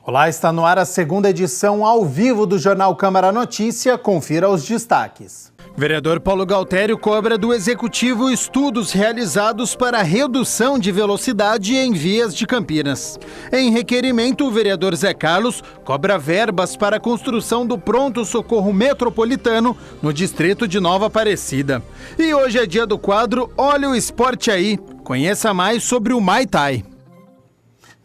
Olá, está no ar a segunda edição ao vivo do Jornal Câmara Notícia. Confira os destaques. Vereador Paulo Galtério cobra do Executivo estudos realizados para redução de velocidade em vias de Campinas. Em requerimento, o vereador Zé Carlos cobra verbas para a construção do pronto-socorro metropolitano no distrito de Nova Aparecida. E hoje é dia do quadro Olha o Esporte Aí. Conheça mais sobre o Muay Thai.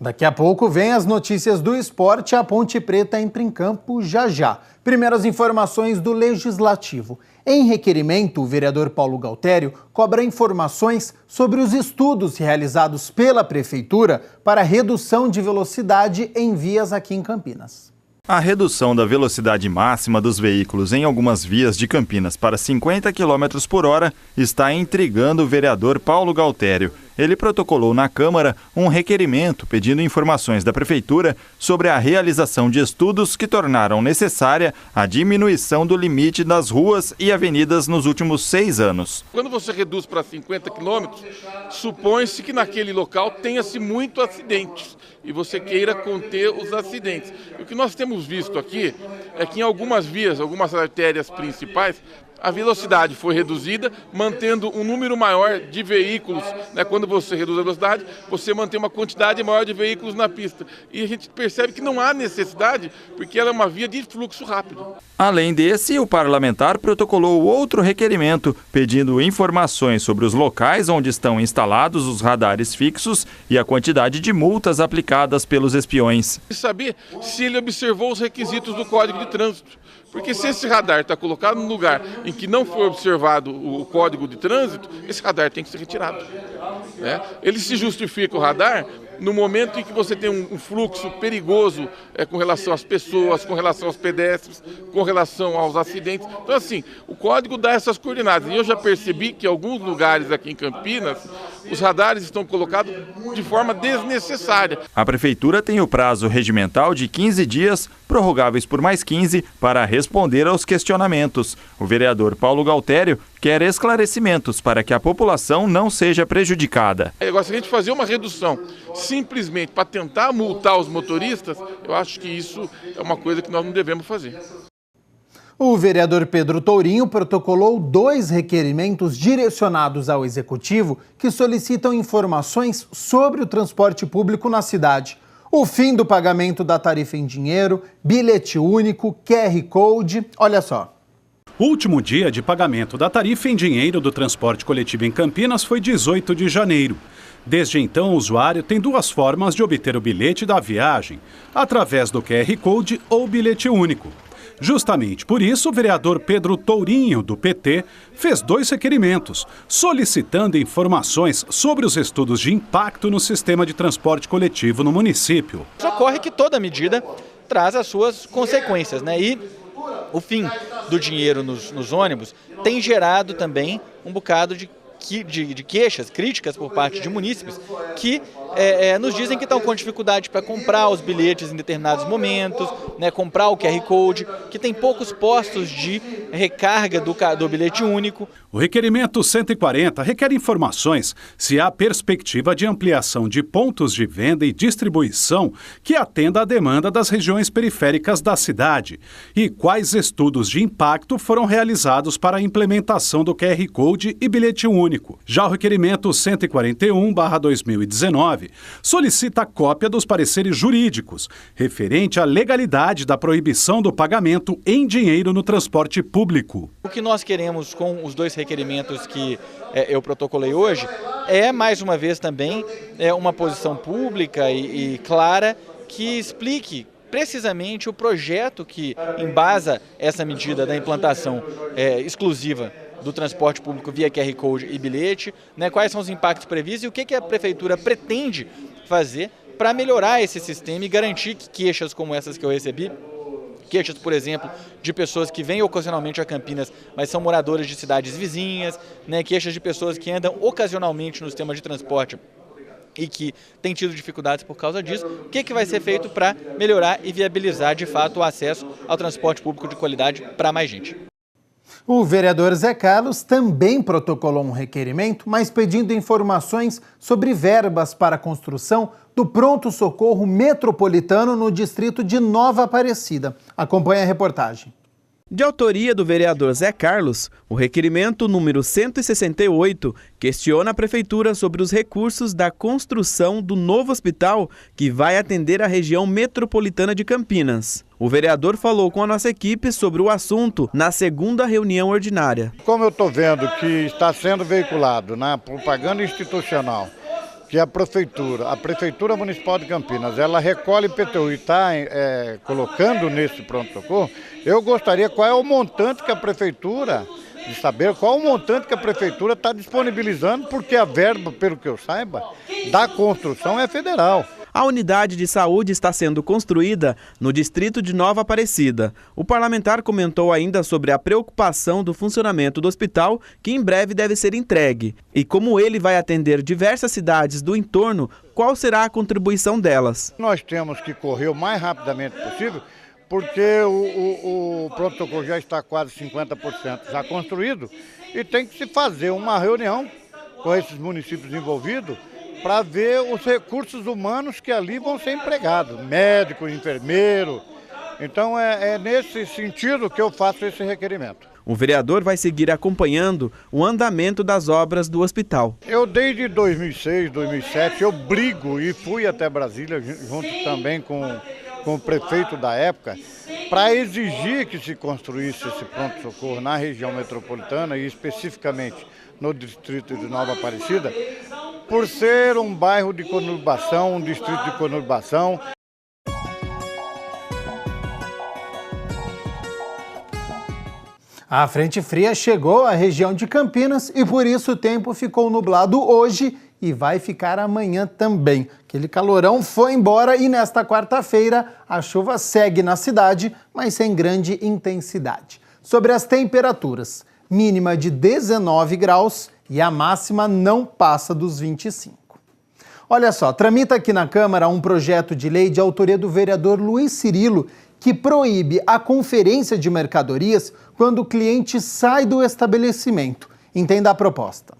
Daqui a pouco vem as notícias do esporte. A Ponte Preta entra em campo já. Primeiras informações do Legislativo. Em requerimento, o vereador Paulo Galtério cobra informações sobre os estudos realizados pela Prefeitura para redução de velocidade em vias aqui em Campinas. A redução da velocidade máxima dos veículos em algumas vias de Campinas para 50 km por hora está intrigando o vereador Paulo Galtério. Ele protocolou na Câmara um requerimento pedindo informações da Prefeitura sobre a realização de estudos que tornaram necessária a diminuição do limite das ruas e avenidas nos últimos 6 anos. Quando você reduz para 50 quilômetros, supõe-se que naquele local tenha-se muito acidentes e você queira conter os acidentes. O que nós temos visto aqui é que em algumas vias, algumas artérias principais, a velocidade foi reduzida, mantendo um número maior de veículos. Quando você reduz a velocidade, você mantém uma quantidade maior de veículos na pista. E a gente percebe que não há necessidade, porque ela é uma via de fluxo rápido. Além desse, o parlamentar protocolou outro requerimento, pedindo informações sobre os locais onde estão instalados os radares fixos e a quantidade de multas aplicadas pelos espiões. E saber se ele observou os requisitos do Código de Trânsito. Porque se esse radar está colocado num lugar em que não foi observado o Código de Trânsito, esse radar tem que ser retirado. Ele se justifica o radar no momento em que você tem um fluxo perigoso com relação às pessoas, com relação aos pedestres, com relação aos acidentes. Então, assim, o código dá essas coordenadas. E eu já percebi que em alguns lugares aqui em Campinas, os radares estão colocados de forma desnecessária. A Prefeitura tem o prazo regimental de 15 dias, prorrogáveis por mais 15, para responder aos questionamentos. O vereador Paulo Galtério quer esclarecimentos para que a população não seja prejudicada. Agora, se a gente fazer uma redução simplesmente para tentar multar os motoristas, eu acho que isso é uma coisa que nós não devemos fazer. O vereador Pedro Tourinho protocolou 2 requerimentos direcionados ao Executivo que solicitam informações sobre o transporte público na cidade. O fim do pagamento da tarifa em dinheiro, bilhete único, QR Code. Olha só. O último dia de pagamento da tarifa em dinheiro do transporte coletivo em Campinas foi 18 de janeiro. Desde então, o usuário tem 2 formas de obter o bilhete da viagem, através do QR Code ou bilhete único. Justamente por isso, o vereador Pedro Tourinho, do PT, fez 2 requerimentos, solicitando informações sobre os estudos de impacto no sistema de transporte coletivo no município. Ocorre que toda medida traz as suas consequências, E o fim do dinheiro nos ônibus tem gerado também um bocado de queixas, críticas por parte de munícipes que nos dizem que estão com dificuldade para comprar os bilhetes em determinados momentos, comprar o QR Code, que tem poucos postos de recarga do bilhete único. O requerimento 140 requer informações se há perspectiva de ampliação de pontos de venda e distribuição que atenda à demanda das regiões periféricas da cidade e quais estudos de impacto foram realizados para a implementação do QR Code e bilhete único. Já o requerimento 141/2019 solicita cópia dos pareceres jurídicos referente à legalidade da proibição do pagamento em dinheiro no transporte público. O que nós queremos com os 2 requerimentos que eu protocolei hoje é, mais uma vez também, uma posição pública e clara que explique precisamente o projeto que embasa essa medida da implantação exclusiva do transporte público via QR Code e bilhete, quais são os impactos previstos e o que a Prefeitura pretende fazer para melhorar esse sistema e garantir que queixas como essas que eu recebi, queixas, por exemplo, de pessoas que vêm ocasionalmente a Campinas, mas são moradores de cidades vizinhas, queixas de pessoas que andam ocasionalmente no sistema de transporte e que têm tido dificuldades por causa disso, o que vai ser feito para melhorar e viabilizar de fato o acesso ao transporte público de qualidade para mais gente. O vereador Zé Carlos também protocolou um requerimento, mas pedindo informações sobre verbas para a construção do pronto-socorro metropolitano no distrito de Nova Aparecida. Acompanhe a reportagem. De autoria do vereador Zé Carlos, o requerimento número 168 questiona a Prefeitura sobre os recursos da construção do novo hospital que vai atender a região metropolitana de Campinas. O vereador falou com a nossa equipe sobre o assunto na segunda reunião ordinária. Como eu estou vendo que está sendo veiculado na propaganda institucional, que a Prefeitura Municipal de Campinas, ela recolhe IPTU e está colocando nesse pronto-socorro, eu gostaria qual é o montante que a Prefeitura, de saber qual o montante que a Prefeitura está disponibilizando, porque a verba, pelo que eu saiba, da construção é federal. A unidade de saúde está sendo construída no distrito de Nova Aparecida. O parlamentar comentou ainda sobre a preocupação do funcionamento do hospital, que em breve deve ser entregue. E como ele vai atender diversas cidades do entorno, qual será a contribuição delas? Nós temos que correr o mais rapidamente possível, porque o pronto-socorro já está quase 50% já construído e tem que se fazer uma reunião com esses municípios envolvidos para ver os recursos humanos que ali vão ser empregados, médico, enfermeiro. Então é nesse sentido que eu faço esse requerimento. O vereador vai seguir acompanhando o andamento das obras do hospital. Eu desde 2006, 2007, eu brigo e fui até Brasília, junto também com o prefeito da época, para exigir que se construísse esse pronto-socorro na região metropolitana e especificamente no distrito de Nova Aparecida, por ser um bairro de conurbação, um distrito de conurbação. A frente fria chegou à região de Campinas e por isso o tempo ficou nublado hoje e vai ficar amanhã também. Aquele calorão foi embora e nesta quarta-feira a chuva segue na cidade, mas sem grande intensidade. Sobre as temperaturas, mínima de 19 graus e a máxima não passa dos 25. Olha só, tramita aqui na Câmara um projeto de lei de autoria do vereador Luiz Cirilo que proíbe a conferência de mercadorias quando o cliente sai do estabelecimento. Entenda a proposta.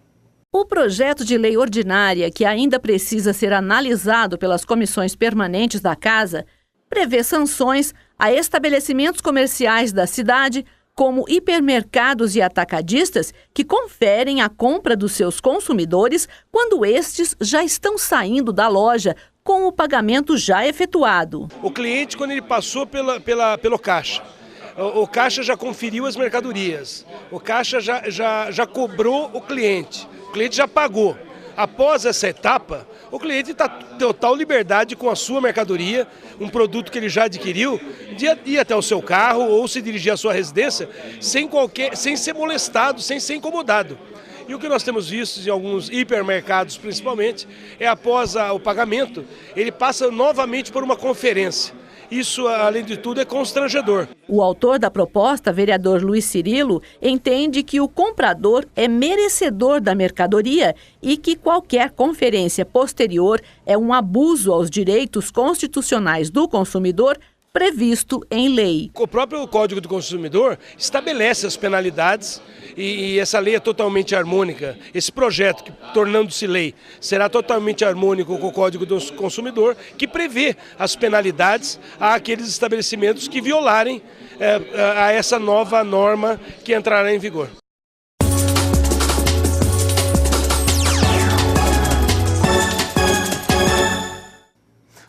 O projeto de lei ordinária, que ainda precisa ser analisado pelas comissões permanentes da Casa, prevê sanções a estabelecimentos comerciais da cidade, como hipermercados e atacadistas, que conferem a compra dos seus consumidores quando estes já estão saindo da loja com o pagamento já efetuado. O cliente, quando ele passou pelo caixa, o caixa já conferiu as mercadorias, o caixa já cobrou o cliente já pagou. Após essa etapa, o cliente está em total liberdade com a sua mercadoria, um produto que ele já adquiriu, de ir até o seu carro ou se dirigir à sua residência sem ser molestado, sem ser incomodado. E o que nós temos visto em alguns hipermercados, principalmente, é após o pagamento, ele passa novamente por uma conferência. Isso, além de tudo, é constrangedor. O autor da proposta, vereador Luiz Cirilo, entende que o comprador é merecedor da mercadoria e que qualquer conferência posterior é um abuso aos direitos constitucionais do consumidor previsto em lei. O próprio Código do Consumidor estabelece as penalidades e essa lei é totalmente harmônica. Esse projeto, tornando-se lei, será totalmente harmônico com o Código do Consumidor, que prevê as penalidades àqueles estabelecimentos que violarem a essa nova norma que entrará em vigor.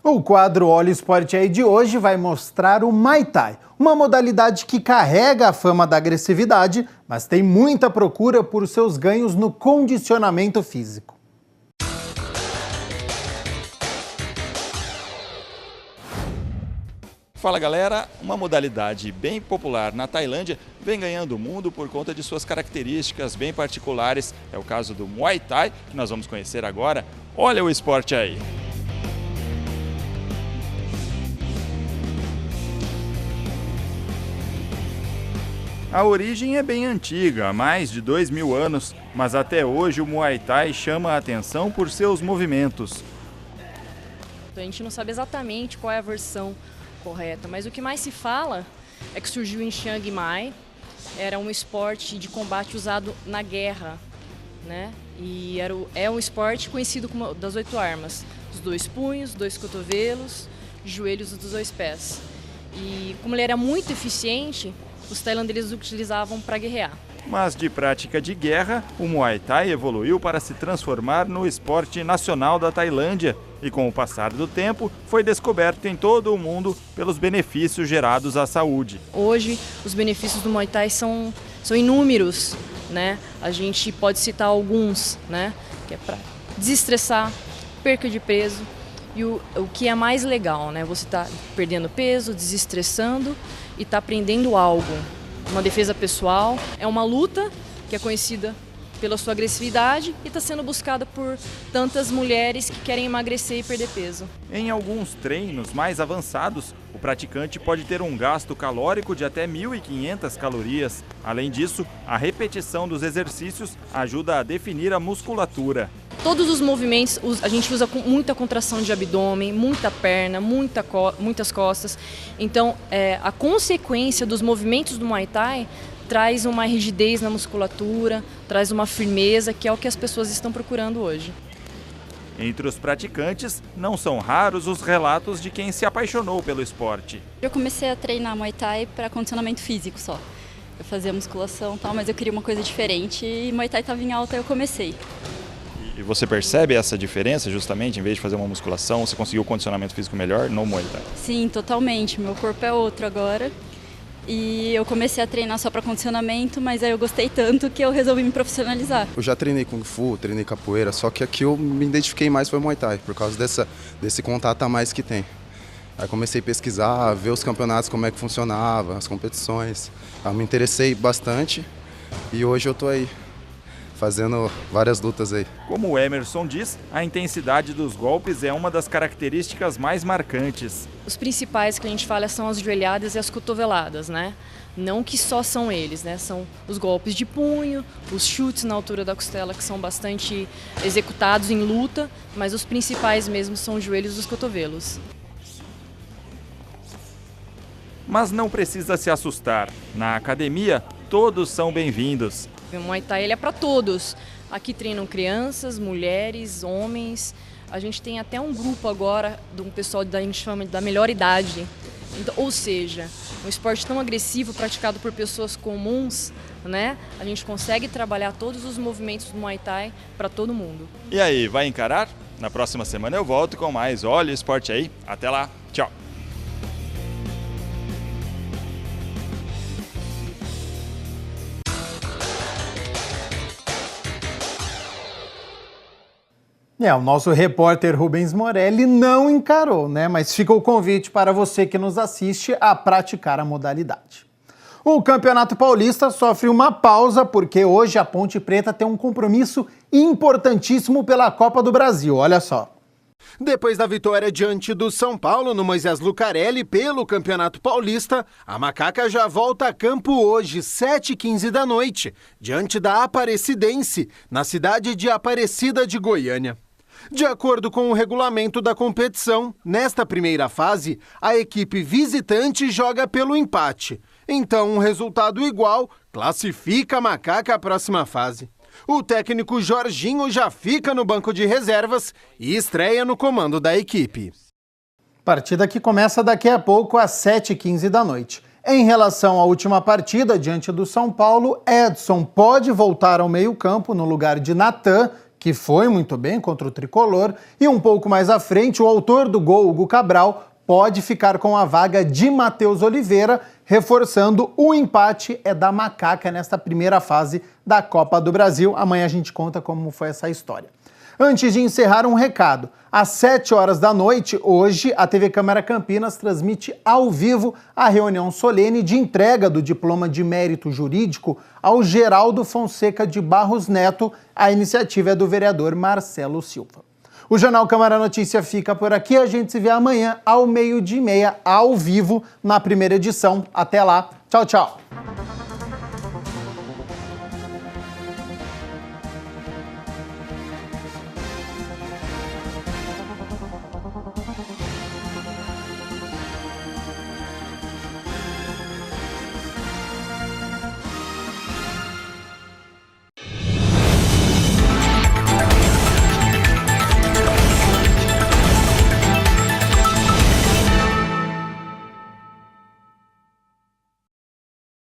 O quadro Olha o Esporte Aí de hoje vai mostrar o Muay Thai, uma modalidade que carrega a fama da agressividade, mas tem muita procura por seus ganhos no condicionamento físico. Fala galera, uma modalidade bem popular na Tailândia vem ganhando o mundo por conta de suas características bem particulares. É o caso do Muay Thai, que nós vamos conhecer agora. Olha o esporte aí! A origem é bem antiga, há mais de 2.000 anos, mas até hoje o Muay Thai chama a atenção por seus movimentos. A gente não sabe exatamente qual é a versão correta, mas o que mais se fala é que surgiu em Chiang Mai era um esporte de combate usado na guerra, né? E é um esporte conhecido como das 8 armas, os 2 punhos, 2 cotovelos, joelhos dos 2 pés. E como ele era muito eficiente, os tailandeses o utilizavam para guerrear. Mas de prática de guerra, o Muay Thai evoluiu para se transformar no esporte nacional da Tailândia e, com o passar do tempo, foi descoberto em todo o mundo pelos benefícios gerados à saúde. Hoje, os benefícios do Muay Thai são inúmeros, né? A gente pode citar alguns, né? Que é para desestressar, perca de peso e o que é mais legal, né? Você está perdendo peso, desestressando e está aprendendo algo. Uma defesa pessoal, é uma luta que é conhecida pela sua agressividade e está sendo buscada por tantas mulheres que querem emagrecer e perder peso. Em alguns treinos mais avançados, o praticante pode ter um gasto calórico de até 1.500 calorias. Além disso, a repetição dos exercícios ajuda a definir a musculatura. Todos os movimentos a gente usa com muita contração de abdômen, muita perna, muitas costas. Então, a consequência dos movimentos do Muay Thai traz uma rigidez na musculatura, traz uma firmeza, que é o que as pessoas estão procurando hoje. Entre os praticantes, não são raros os relatos de quem se apaixonou pelo esporte. Eu comecei a treinar Muay Thai para condicionamento físico só. Eu fazia musculação e tal, mas eu queria uma coisa diferente e Muay Thai estava em alta e eu comecei. E você percebe essa diferença justamente, em vez de fazer uma musculação, você conseguiu um condicionamento físico melhor no Muay Thai? Sim, totalmente. Meu corpo é outro agora. E eu comecei a treinar só para condicionamento, mas aí eu gostei tanto que eu resolvi me profissionalizar. Eu já treinei Kung Fu, treinei capoeira, só que aqui eu me identifiquei mais foi Muay Thai, por causa desse contato a mais que tem. Aí comecei a pesquisar, ver os campeonatos, como é que funcionava, as competições. Aí me interessei bastante e hoje eu tô aí, fazendo várias lutas aí. Como o Emerson diz, a intensidade dos golpes é uma das características mais marcantes. Os principais que a gente fala são as joelhadas e as cotoveladas, né? Não que só são eles, né? São os golpes de punho, os chutes na altura da costela, que são bastante executados em luta, mas os principais mesmo são os joelhos e os cotovelos. Mas não precisa se assustar. Na academia, todos são bem-vindos. O Muay Thai ele é para todos. Aqui treinam crianças, mulheres, homens. A gente tem até um grupo agora de um pessoal a gente chama da melhor idade. Então, ou seja, um esporte tão agressivo praticado por pessoas comuns, né? A gente consegue trabalhar todos os movimentos do Muay Thai para todo mundo. E aí, vai encarar? Na próxima semana eu volto com mais Olha o Esporte Aí. Até lá, tchau! O nosso repórter Rubens Morelli não encarou, né? Mas fica o convite para você que nos assiste a praticar a modalidade. O Campeonato Paulista sofre uma pausa porque hoje a Ponte Preta tem um compromisso importantíssimo pela Copa do Brasil, olha só. Depois da vitória diante do São Paulo no Moisés Lucarelli pelo Campeonato Paulista, a Macaca já volta a campo hoje, 7h15 da noite, diante da Aparecidense, na cidade de Aparecida de Goiânia. De acordo com o regulamento da competição, nesta primeira fase, a equipe visitante joga pelo empate. Então, um resultado igual classifica a Macaca à próxima fase. O técnico Jorginho já fica no banco de reservas e estreia no comando da equipe. Partida que começa daqui a pouco às 7h15 da noite. Em relação à última partida diante do São Paulo, Edson pode voltar ao meio-campo no lugar de Natan, que foi muito bem contra o Tricolor, e um pouco mais à frente, o autor do gol, Hugo Cabral, pode ficar com a vaga de Matheus Oliveira, reforçando o empate da Macaca nesta primeira fase da Copa do Brasil. Amanhã a gente conta como foi essa história. Antes de encerrar, um recado. Às 7h da noite, hoje, a TV Câmara Campinas transmite ao vivo a reunião solene de entrega do diploma de mérito jurídico ao Geraldo Fonseca de Barros Neto. A iniciativa é do vereador Marcelo Silva. O Jornal Câmara Notícia fica por aqui. A gente se vê amanhã ao 12h30, ao vivo, na primeira edição. Até lá. Tchau, tchau.